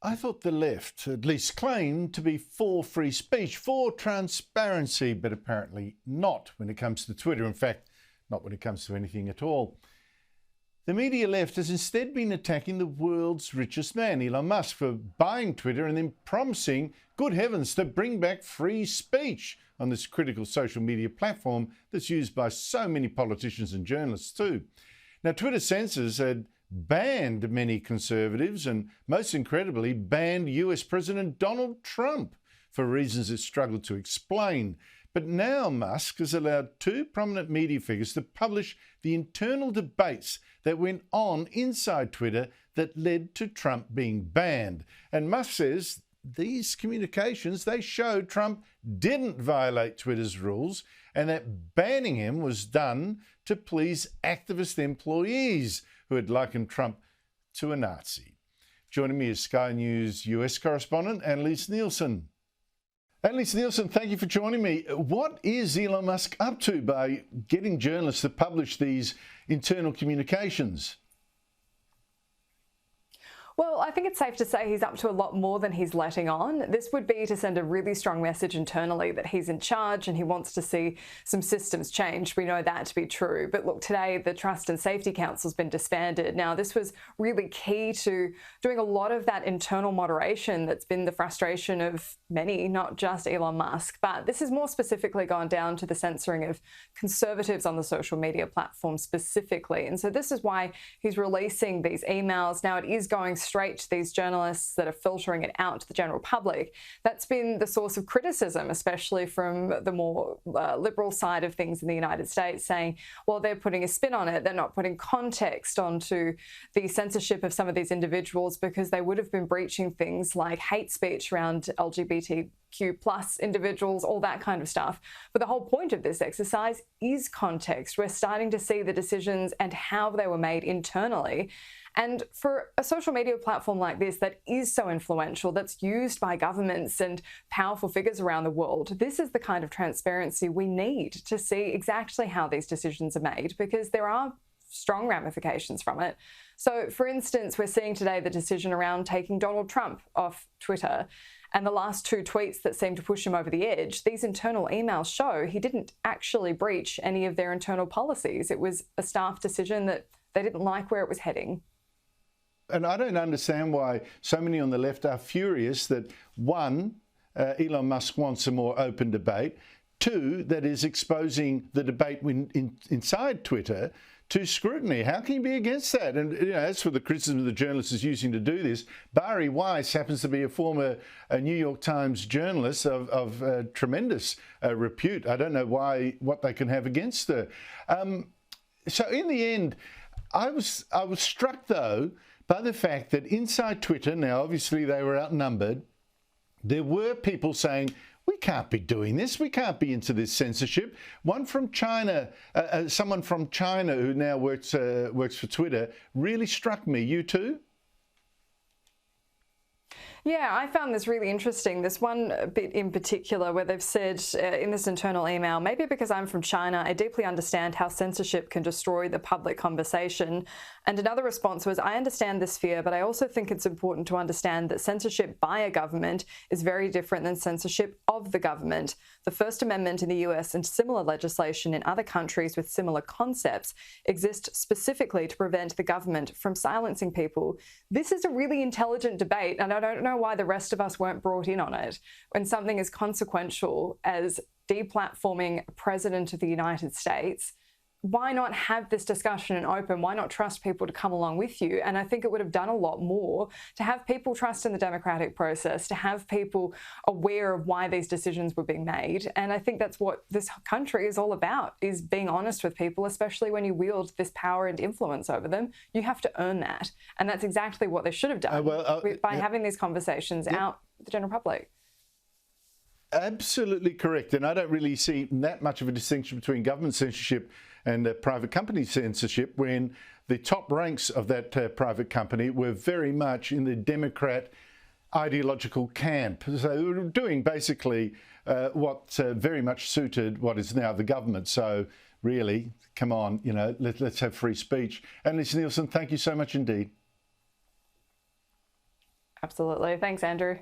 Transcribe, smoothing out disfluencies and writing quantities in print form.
I thought the left at least claimed to be for free speech, for transparency, but apparently not when it comes to Twitter. In fact, not when it comes to anything at all. The media left has instead been attacking the world's richest man, Elon Musk, for buying Twitter and then promising, good heavens, to bring back free speech on this critical social media platform that's used by so many politicians and journalists too. Now, Twitter censors had banned many conservatives and, most incredibly, banned US President Donald Trump for reasons it struggled to explain. But now Musk has allowed two prominent media figures to publish the internal debates that went on inside Twitter that led to Trump being banned. And Musk says these communications, they showed Trump didn't violate Twitter's rules and that banning him was done to please activist employees who had likened Trump to a Nazi. Joining me is Sky News US correspondent Annalise Nielsen. Annalise Nielsen, thank you for joining me. What is Elon Musk up to by getting journalists to publish these internal communications? Well, I think it's safe to say he's up to a lot more than he's letting on. This would be to send a really strong message internally that he's in charge and he wants to see some systems changed. We know that to be true. But look, today the Trust and Safety Council's been disbanded. Now, this was really key to doing a lot of that internal moderation that's been the frustration of many, not just Elon Musk. But this has more specifically gone down to the censoring of conservatives on the social media platform specifically. And so this is why he's releasing these emails. Now, it is going straight to these journalists that are filtering it out to the general public. That's been the source of criticism, especially from the more liberal side of things in the United States, saying, well, they're putting a spin on it. They're not putting context onto the censorship of some of these individuals because they would have been breaching things like hate speech around LGBTQ plus individuals, all that kind of stuff. But the whole point of this exercise is context. We're starting to see the decisions and how they were made internally. And for a social media platform like this that is so influential, that's used by governments and powerful figures around the world, this is the kind of transparency we need to see exactly how these decisions are made, because there are strong ramifications from it. So, for instance, we're seeing today the decision around taking Donald Trump off Twitter. And the last two tweets that seem to push him over the edge, these internal emails show he didn't actually breach any of their internal policies. It was a staff decision that they didn't like where it was heading. And I don't understand why so many on the left are furious that, one, Elon Musk wants a more open debate, two, that is exposing the debate inside Twitter to scrutiny. How can you be against that? And as for the criticism the journalist is using to do this, Bari Weiss happens to be a former New York Times journalist of tremendous repute. I don't know what they can have against her. So in the end, I was struck, though, by the fact that inside Twitter, now obviously they were outnumbered, there were people saying, we can't be doing this, we can't be into this censorship. One from China, someone from China who now works for Twitter, really struck me. You too? Yeah, I found this really interesting. This one bit in particular where they've said in this internal email, maybe because I'm from China, I deeply understand how censorship can destroy the public conversation. And another response was, I understand this fear, but I also think it's important to understand that censorship by a government is very different than censorship of the government. The First Amendment in the US and similar legislation in other countries with similar concepts exist specifically to prevent the government from silencing people. This is a really intelligent debate, and I don't know why the rest of us weren't brought in on it. When something as consequential as deplatforming a president of the United States, why not have this discussion and open? Why not trust people to come along with you? And I think it would have done a lot more to have people trust in the democratic process, to have people aware of why these decisions were being made. And I think that's what this country is all about, is being honest with people, especially when you wield this power and influence over them. You have to earn that. And that's exactly what they should have done by having these conversations out with the general public. Absolutely correct. And I don't really see that much of a distinction between government censorship and private company censorship when the top ranks of that private company were very much in the Democrat ideological camp. So they were doing basically what very much suited what is now the government. So really, come on, let's have free speech. Annalise Nielsen, thank you so much indeed. Absolutely. Thanks, Andrew.